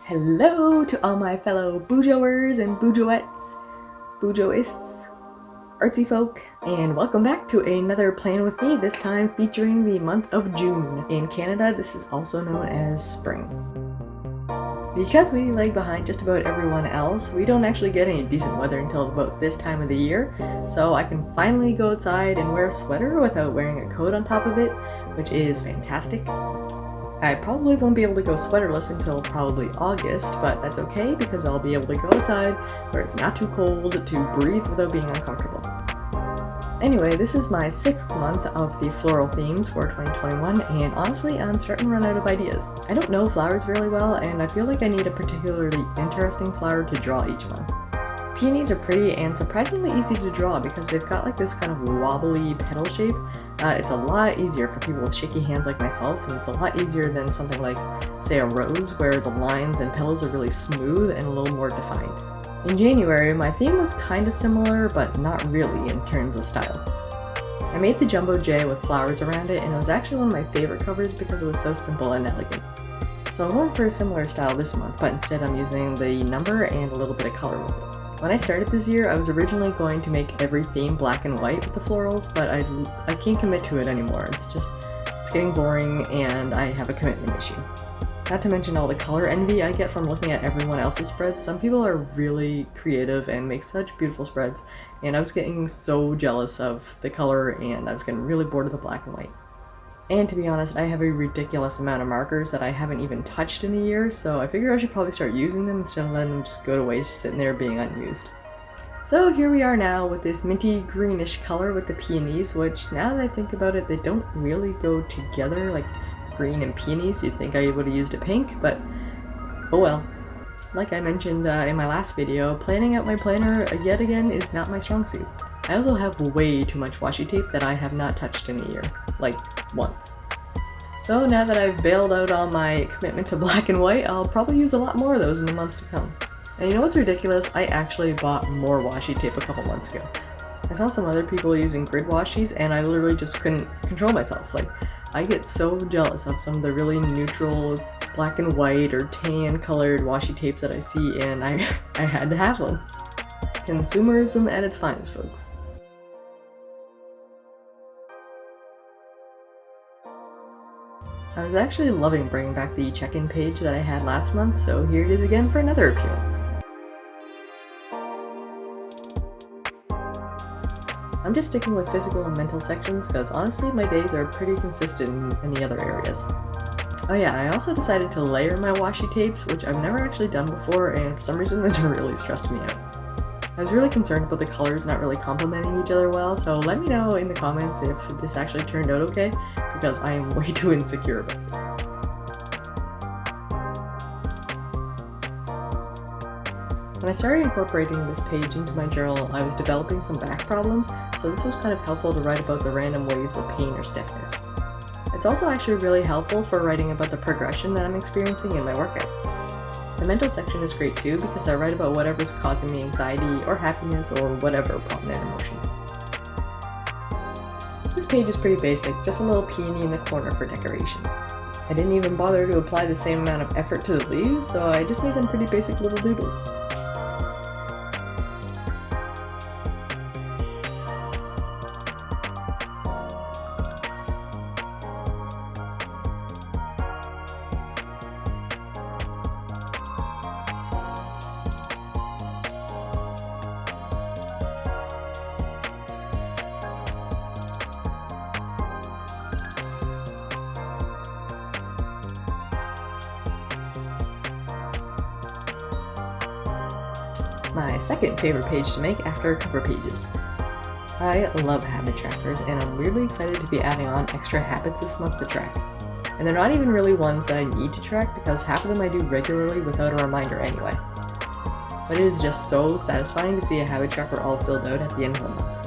Hello to all my fellow boujoers and boujoettes, boujoists, artsy folk, and welcome back to another Plan With Me, this time featuring the month of June. In Canada, this is also known as spring. Because we lag behind just about everyone else, we don't actually get any decent weather until about this time of the year, so I can finally go outside and wear a sweater without wearing a coat on top of it, which is fantastic. I probably won't be able to go sweaterless until probably August, but that's okay because I'll be able to go outside where it's not too cold to breathe without being uncomfortable. Anyway, this is my 6th month of the floral themes for 2021, and honestly, I'm starting to run out of ideas. I don't know flowers really well, and I feel like I need a particularly interesting flower to draw each month. Peonies are pretty and surprisingly easy to draw because they've got like this kind of wobbly petal shape. It's a lot easier for people with shaky hands like myself, and it's a lot easier than something like, say, a rose, where the lines and petals are really smooth and a little more defined. In January, my theme was kind of similar, but not really in terms of style. I made the Jumbo J with flowers around it, and it was actually one of my favorite covers because it was so simple and elegant. So I'm going for a similar style this month, but instead I'm using the number and a little bit of color with it. When I started this year, I was originally going to make every theme black and white with the florals, but I can't commit to it anymore. It's getting boring and I have a commitment issue. Not to mention all the color envy I get from looking at everyone else's spreads. Some people are really creative and make such beautiful spreads, and I was getting so jealous of the color and I was getting really bored of the black and white. And to be honest, I have a ridiculous amount of markers that I haven't even touched in a year, so I figure I should probably start using them instead of letting them just go to waste sitting there being unused. So here we are now with this minty greenish color with the peonies, which now that I think about it, they don't really go together, like green and peonies. You'd think I would have used a pink, but oh well. Like I mentioned in my last video, planning out my planner yet again is not my strong suit. I also have way too much washi tape that I have not touched in a year, like once. So now that I've bailed out on my commitment to black and white, I'll probably use a lot more of those in the months to come. And you know what's ridiculous? I actually bought more washi tape a couple months ago. I saw some other people using grid washis and I literally just couldn't control myself. Like, I get so jealous of some of the really neutral black and white or tan colored washi tapes that I see, and I had to have one. Consumerism at its finest, folks. I was actually loving bringing back the check-in page that I had last month, so here it is again for another appearance. I'm just sticking with physical and mental sections because honestly my days are pretty consistent in any other areas. Oh yeah, I also decided to layer my washi tapes, which I've never actually done before, and for some reason this really stressed me out. I was really concerned about the colors not really complementing each other well, so let me know in the comments if this actually turned out okay, because I am way too insecure about it. When I started incorporating this page into my journal, I was developing some back problems, so this was kind of helpful to write about the random waves of pain or stiffness. It's also actually really helpful for writing about the progression that I'm experiencing in my workouts. The mental section is great too because I write about whatever's causing me anxiety or happiness or whatever prominent emotions. This page is pretty basic, just a little peony in the corner for decoration. I didn't even bother to apply the same amount of effort to the leaves, so I just made them pretty basic little doodles. My second favorite page to make after cover pages. I love habit trackers, and I'm really excited to be adding on extra habits this month to track. And they're not even really ones that I need to track because half of them I do regularly without a reminder anyway. But it is just so satisfying to see a habit tracker all filled out at the end of the month.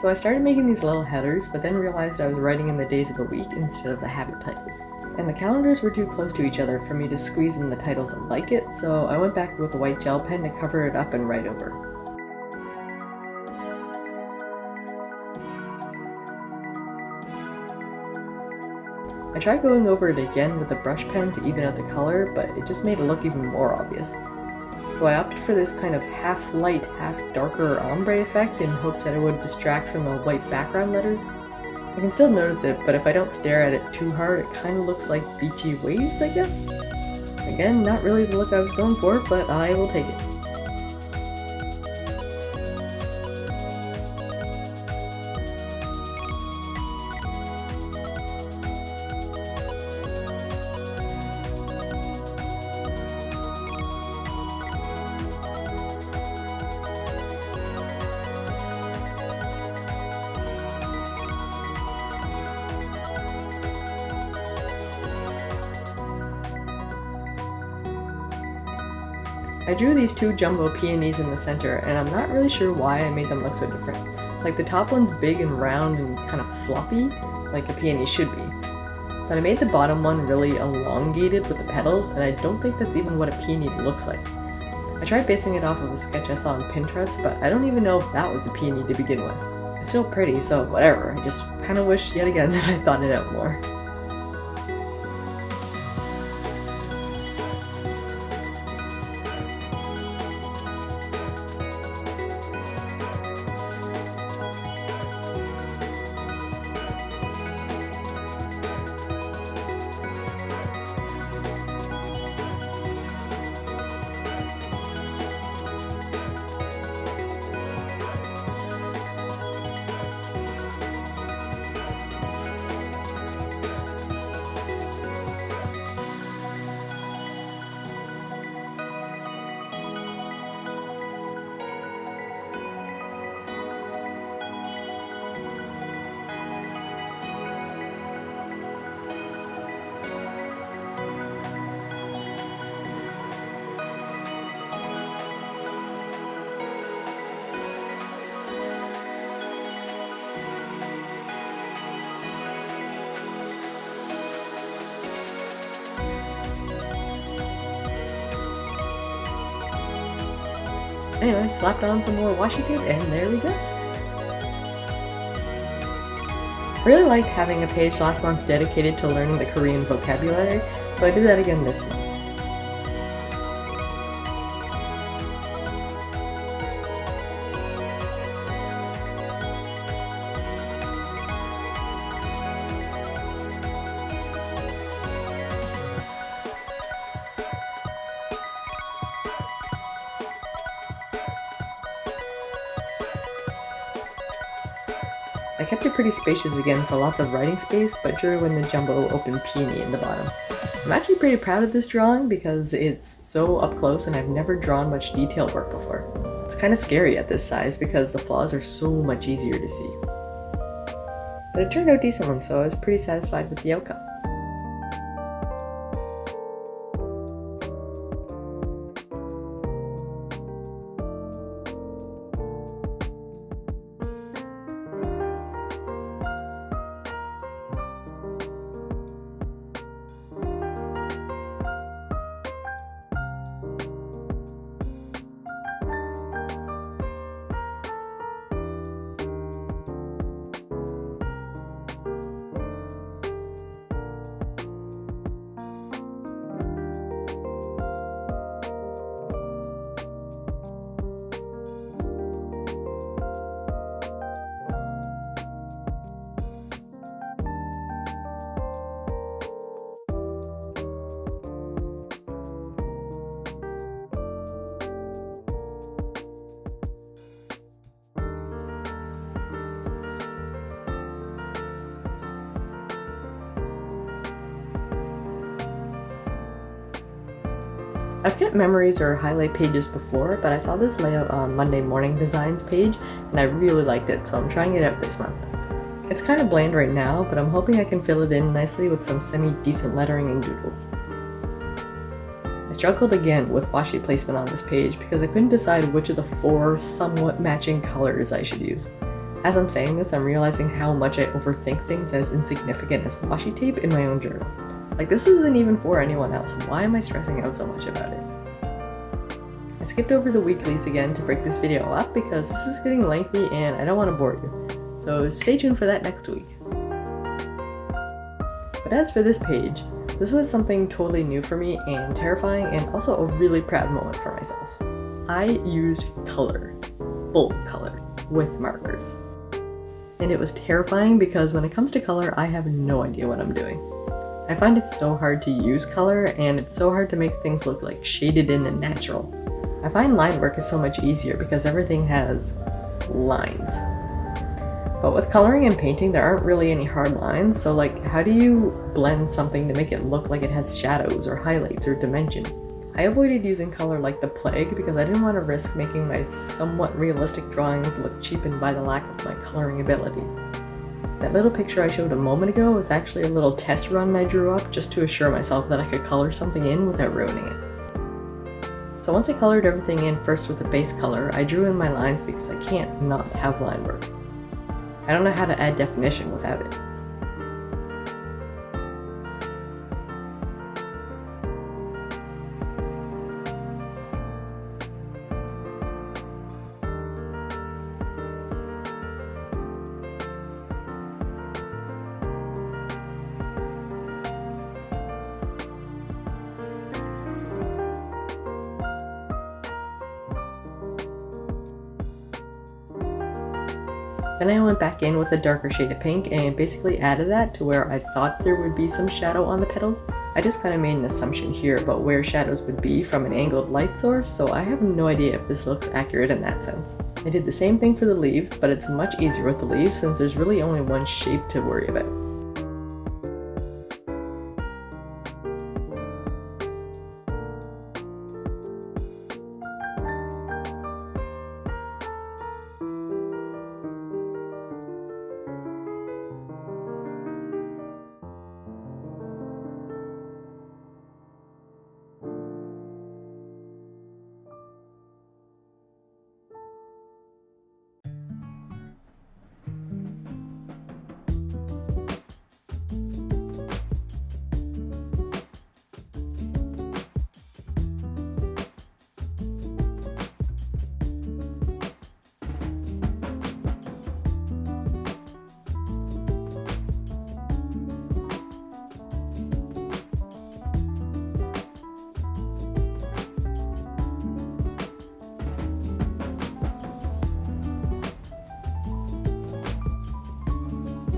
So I started making these little headers, but then realized I was writing in the days of the week instead of the habit titles. And the calendars were too close to each other for me to squeeze in the titles and like it, so I went back with a white gel pen to cover it up and write over. I tried going over it again with a brush pen to even out the color, but it just made it look even more obvious. So I opted for this kind of half light, half darker ombre effect in hopes that it would distract from the white background letters. I can still notice it, but if I don't stare at it too hard, it kind of looks like beachy waves, I guess? Again, not really the look I was going for, but I will take it. I drew these two jumbo peonies in the center, and I'm not really sure why I made them look so different. Like the top one's big and round and kind of floppy, like a peony should be. But I made the bottom one really elongated with the petals, and I don't think that's even what a peony looks like. I tried basing it off of a sketch I saw on Pinterest, but I don't even know if that was a peony to begin with. It's still pretty, so whatever. I just kind of wish yet again that I thought it out more. Anyway, slapped on some more washi tape and there we go. I really liked having a page last month dedicated to learning the Korean vocabulary, so I did that again this month. I kept it pretty spacious again for lots of writing space, but drew in the jumbo open peony in the bottom. I'm actually pretty proud of this drawing because it's so up close and I've never drawn much detail work before. It's kind of scary at this size because the flaws are so much easier to see. But it turned out decently, so I was pretty satisfied with the outcome. I've kept memories or highlight pages before, but I saw this layout on Monday Morning Designs page and I really liked it, so I'm trying it out this month. It's kind of bland right now, but I'm hoping I can fill it in nicely with some semi-decent lettering and doodles. I struggled again with washi placement on this page because I couldn't decide which of the 4 somewhat matching colors I should use. As I'm saying this, I'm realizing how much I overthink things as insignificant as washi tape in my own journal. Like, this isn't even for anyone else. Why am I stressing out so much about it? I skipped over the weeklies again to break this video up because this is getting lengthy and I don't want to bore you. So stay tuned for that next week. But as for this page, this was something totally new for me and terrifying, and also a really proud moment for myself. I used color, full color, with markers. And it was terrifying because when it comes to color, I have no idea what I'm doing. I find it so hard to use color, and it's so hard to make things look like shaded in and natural. I find line work is so much easier because everything has lines. But with coloring and painting, there aren't really any hard lines, so like, how do you blend something to make it look like it has shadows or highlights or dimension? I avoided using color like the plague because I didn't want to risk making my somewhat realistic drawings look cheapened by the lack of my coloring ability. That little picture I showed a moment ago was actually a little test run I drew up just to assure myself that I could color something in without ruining it. So once I colored everything in first with a base color, I drew in my lines because I can't not have line work. I don't know how to add definition without it. Then I went back in with a darker shade of pink and basically added that to where I thought there would be some shadow on the petals. I just kind of made an assumption here about where shadows would be from an angled light source, so I have no idea if this looks accurate in that sense. I did the same thing for the leaves, but it's much easier with the leaves since there's really only one shape to worry about.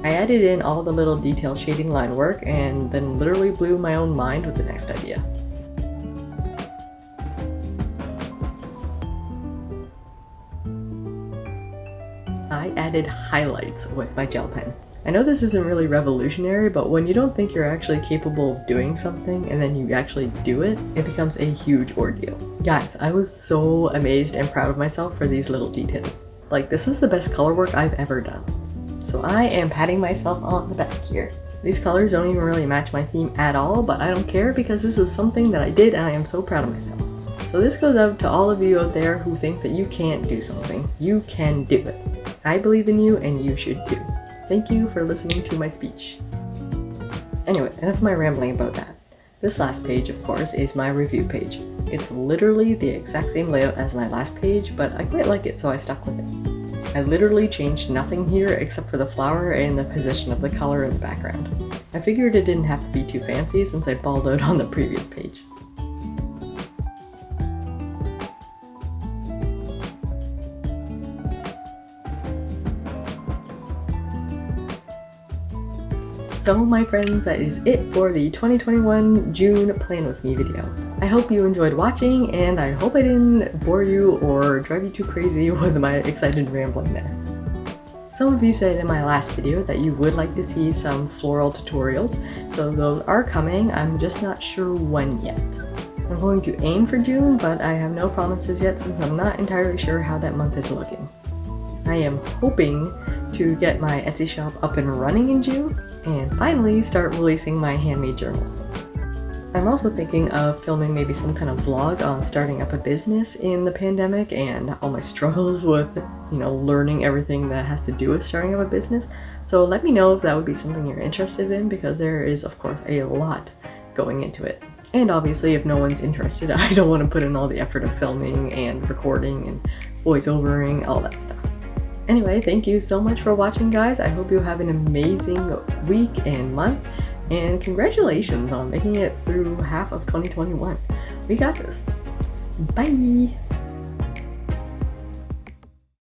I added in all the little detail shading line work and then literally blew my own mind with the next idea. I added highlights with my gel pen. I know this isn't really revolutionary, but when you don't think you're actually capable of doing something and then you actually do it, it becomes a huge ordeal. Guys, I was so amazed and proud of myself for these little details. Like, this is the best color work I've ever done. So I am patting myself on the back here. These colors don't even really match my theme at all, but I don't care because this is something that I did and I am so proud of myself. So this goes out to all of you out there who think that you can't do something. You can do it. I believe in you and you should too. Thank you for listening to my speech. Anyway, enough of my rambling about that. This last page, of course, is my review page. It's literally the exact same layout as my last page, but I quite like it, so I stuck with it. I literally changed nothing here except for the flower and the position of the color in the background. I figured it didn't have to be too fancy since I balled out on the previous page. So my friends, that is it for the 2021 June Plan With Me video. I hope you enjoyed watching, and I hope I didn't bore you or drive you too crazy with my excited rambling there. Some of you said in my last video that you would like to see some floral tutorials, so those are coming. I'm just not sure when yet. I'm going to aim for June, but I have no promises yet since I'm not entirely sure how that month is looking. I am hoping to get my Etsy shop up and running in June, and finally start releasing my handmade journals. I'm also thinking of filming maybe some kind of vlog on starting up a business in the pandemic and all my struggles with you know, learning everything that has to do with starting up a business. So let me know if that would be something you're interested in, because there is of course a lot going into it. And obviously if no one's interested, I don't want to put in all the effort of filming and recording and voiceovering, all that stuff. Anyway, thank you so much for watching, guys. I hope you have an amazing week and month, and congratulations on making it through half of 2021. We got this. Bye!